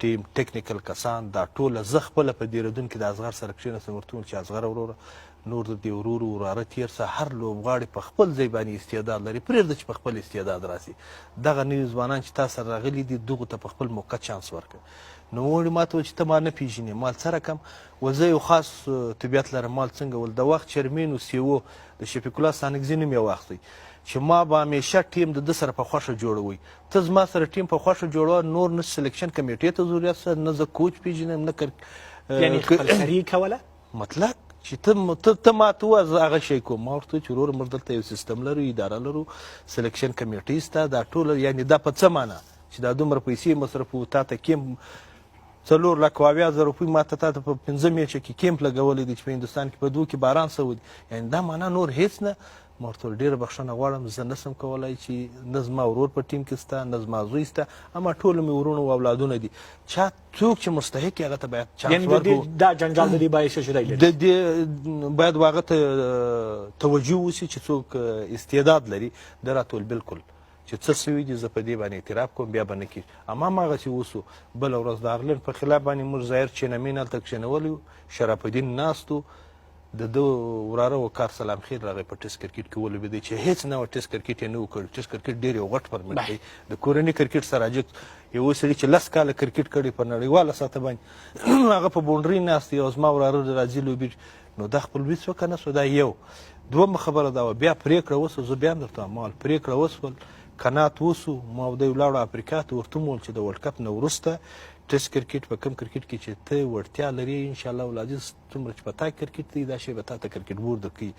ټیم ټکنیکل کسان دا ټوله زه خپله په دیرهدون کې د اصغر سره کښېناستم ورته وویل چې اصغره وروره نور د دې وراره تېر څه هر لوبغاړی په خپل ځای باندې استعداد لري پرېږده چې په خپل استعداد راسي دغه نوي ځوانان چې تا سره راغلي دي دغو ته په خپل موقع چانس ورکړه نو وړي ما ته وویل چې ته ما نه پېژنې مال څه رقم و زه یو خاص طبیعت لرم مال څنګه ول د وخت چرمین و سیو د شفیق الله سانکزي نوم یې واخلئ چې ما به همیشه ټیم د ده سره په خوښه جوړوئ ته زما سره ټیم په خوښه جوړوه نور نه سلیکشن کمیټې ته ضرورت شته نه زه کوچ پېژنم نه یعنې خپلسري کوله مطلق چې ته ما ته ووایه زه هغه شی کوم ما ورته وویل چې وروره موږ دلته یو سیستم لرو اداره لرو سلیکشن کمیټې شته دا ټوله یعنې دا په څه معنا چې دا دومره پیسې مصرفوو تا ته کیمپ 4,80,000 روپۍ ما ته تا ته په 5 میچه کې کیمپ لګولی دی چې په هندوستان کې په 2 کې باران سوی دی یعنې دا معنا نور هېڅ نه ما ورته وویل ډېره بخښنه غواړم زه نشم کولی چې نه زما ورور په ټیم کې شته نه زما زوی شته اما ټول مې ورونه او اولادونه دي چا څوک چې مستحق هغه ته باید چانس ورکړو دا جنجال د دې باعث شدی لري د دې باید هغه ته توجه وشي چې څوک استعداد لري ده راته بالکل چې څه سوي دي زه په دې باندې اعتراف کوم بیا به نه کېږي اما هماغسې وسو بله ورځ د هارلند په خلاف باندې موږ ظاهر چینمین هلته کښېنولی وو شرف الدین ناست و د ده وراره وقار سلام خیر راغی په ټیسټ کرکټ کې ولوبېدی چې هېڅ نه وه ټیسټ کرکټ یې نه و کړی ټیسټ کرکټ ډېر یو غټ فرمټ دی د کورني کرکټ سره عجب یو سړي چې 10 کاله کرکټ کړی په نړیواله سطح باندې هغه په بونډري ناست دی او زما وراره راځي لوبېږي نو دا خپلوي څوکه نه سو دا یو دویمه خبره دا وه بیا پرېکړه وسوه زه بیا هم درته وایم پرېکړه وسول قناعت وسو ما او دی ولاړو افریقا ته ورته وویل چې د ورلډ کپ نه وروسته ټیسټ کرکټ په کم کرکټ کې چې ته وړتیا لري انشاءالله العزیز څومره چې په تا کرکټ دی دا شی به تا ته کرکټ بورډ درکوي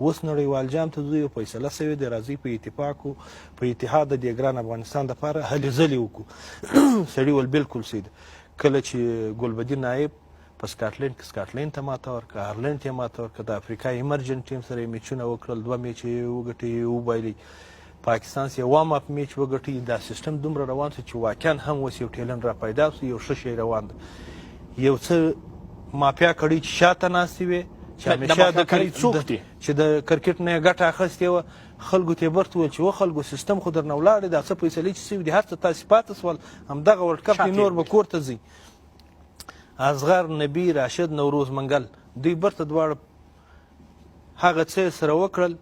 اوس نړیوال جام ته ځو یو فیصله سوې دی راځئ په اتفاق و په اتحاد د دې ګران افغانستان دپاره هلې ځلې وکړو سړي ول بالکل صحیح ده کله چې ګلبدین نایب په سکاټلینډ کې سکاټلینډ ته ماته ورکړه هارلینډ ته یې ماته ورکړه د افریقا ایمرجنټ ټیم سره یې میچونه وکړل 2 میچ یې وګټي وبایلي پاکستان سره وام اپ میچ وګټي دا سیستم دومره روان شو چې واقعا هم اوس یو ټیلنټ را پیدا شو یو ښه شی روان ده یو څه مافیا کړي چې شاته ناستې وې چې همیشه د څوک دي چې د کرکټ نه یې ګټه اخیستې وه خلکو ته یې برته وویل چې خلکو سیستم خو درنه ولاړ دی دا څه فیصلې چې سوي دي هر څه تاسې پاته سول همدغه ورلډ کپ دی نور به کور ته ځي اصغر نبي راشد نوروز منګل دوی برته دواړه هغه څه یې سره وکړل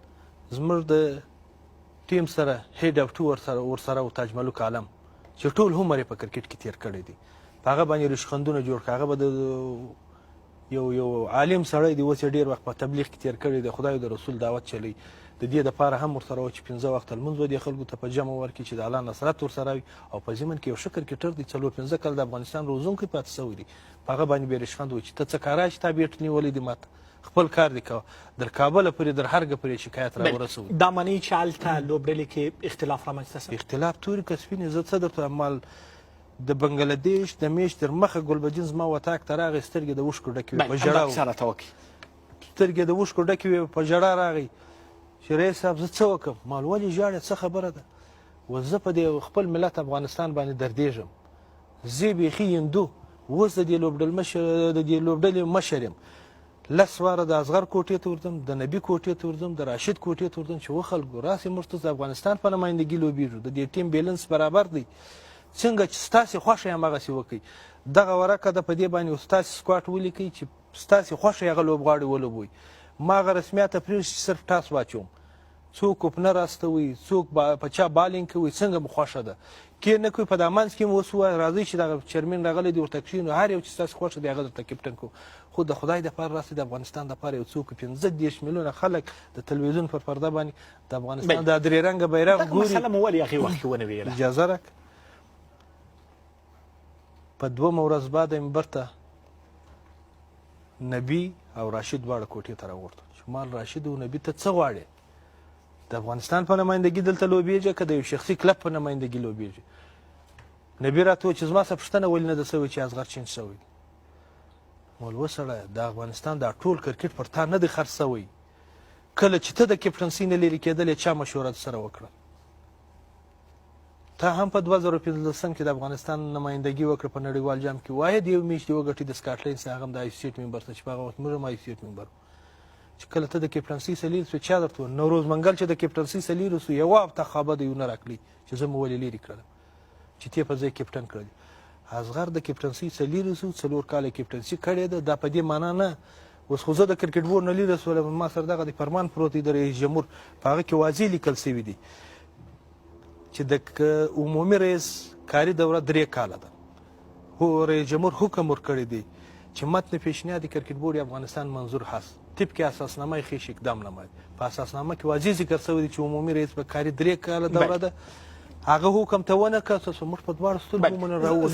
زموږ د ټیم سره هیډ اف ټو ورسره و تاج ملک عالم چې ټول عمر یې په کرکټ کې تېر کړی دی په هغه باندې ریشخندونه جوړ کړه هغه به د یو عالم سړی دی اوس یې ډېر وخت په تبلیغ کې تېر کړی دی خدای د رسول دعوت چلی د دې دپاره هم ورسره و چې 15 وخته لمونځ به دې خلکو ته په جمع ورکړي چې د الله نصرت ورسره وي او په ضمن کې یو ښه کرکټر دی 4-15 کاله د افغانستان روزونکی پاتې شوی دی په هغه باندې به یې ریشخند وایي چې ته څه کاره چې تا بیټ نیولی دی ماته خپل کار دی کوه در کابله پورې در هرګه پورې شکایت را ورسوي دا معنی چې هلته لوبډلې کې اختلاف رامنځته شوی اختلاف تورې که سپینې زه څه درته مال د بنګلادیش د میچ تر مخه ګلبدین زما وتاک ته راغی سترګې د اوښکو ډکې وې په ژړا سترګې د اوښکو ډکې وې په ژړا راغی چې رئیس صاحب زه څه وکړم مال ولې ژاړې څه خبره ده و زه په دې خپل ملت افغانستان باندې دردېږم زه بیخي هندو اوس د دې لوبډلې مشر یم 10 واره د اصغر کوټې ته ورځم د نبي کوټې ته ورځم د راشد کوټې ته ورځم چې وخلکو راسې موږ ته د افغانستان په نمایندګي لوبېږو د دې ټیم بیلنس برابر دی څنګه چې ستاسې خوښه یې هماغسې وکړئ دغه ورقه ده په دې باندې ستاسې سکواټ ولیکئ چې ستاسې خوښه یې هغه لوبغاړي ولوبوئ ما هغه رسمیات ته پرېږدي چې صرف ټاس واچوم څوک اوپنر استوي څوک په چا بالینګ کوي څنګه مو خوښه ده کې نه کوي په دا منځ کې مو اوس ووایه راځئ چې دغه چیرمین راغلی دی ورته کښېنو هر یو چې ستاسې خوښه دی هغه درته کپټن کوو خو د خدای دپاره راسئ د افغانستان دپاره یو څوک 15 میلیونه خلک د تلویزیون پر پرده باندې د افغانستان دا درې رنګه بیرغ ګوري مسله مو ولې هغې وخت کې ونه ویله اجازه راکړه په 2 ورځ بعد منبر ته نبي او راشد دواړه کوټې ته راوړتل چې مال راشد او نبي ته څه غواړې د افغانستان په نمایندګي دلته لوبېږي که د یو شخصي کلب په نمایندګي لوبېږي نبي راته وویل چې زما څه پوښتنه ولې نه ده سوې چې اصغر چینج سوی مول وسړیه د افغانستان دا ټول کرکټ پر تا نه دی خرڅ سوی کله چې ته د کپټنسۍ نه لرې کېدل چا مشوره سره وکړه تا هم په 2015 کې د افغانستان نمایندګي وکړه په نړیوال جام کې واحد یو میچ دی وګټي د سکاټلینډ څخه هغه هم د آیسیټ ممبر ته چې په هغه وخت موږ هم آیسیټ ممبر چې کله ته د کپټنسۍ سلیل سو چا درته نوروز منګل چې د کپټنسۍ سلیل سو یوه هفته خوابه د یو نه راکړي چې زه مو ولې لرې کړلم چې ته په ځای کپټن کړی اصغر د کپټنسي څلور کاله کپټنسي کړې ده. دا په دې معنا نه اوس خو زه د کرکټ بورډ نه لیرې شولم، ما سره دغه د فرمان پروت دی د رئیس جمهور، په هغه کې واضح لیکل شوي دي چې د عمومي رئیس کاري دوره 3 کاله ده. هو رئیس جمهور حکم ورکړی دی چې متن پیشنهاد کرکټ بورډ افغانستان منظور هست طبق اساسنامه خویش اقدام نماید. په اساسنامه کې واضح ذکر شوی دی چې عمومي رئیس به کاري 3 کاله دوره ده. هغه حکم ته ونه کړ، موږ په دواړو سترګو ومنل راووتو.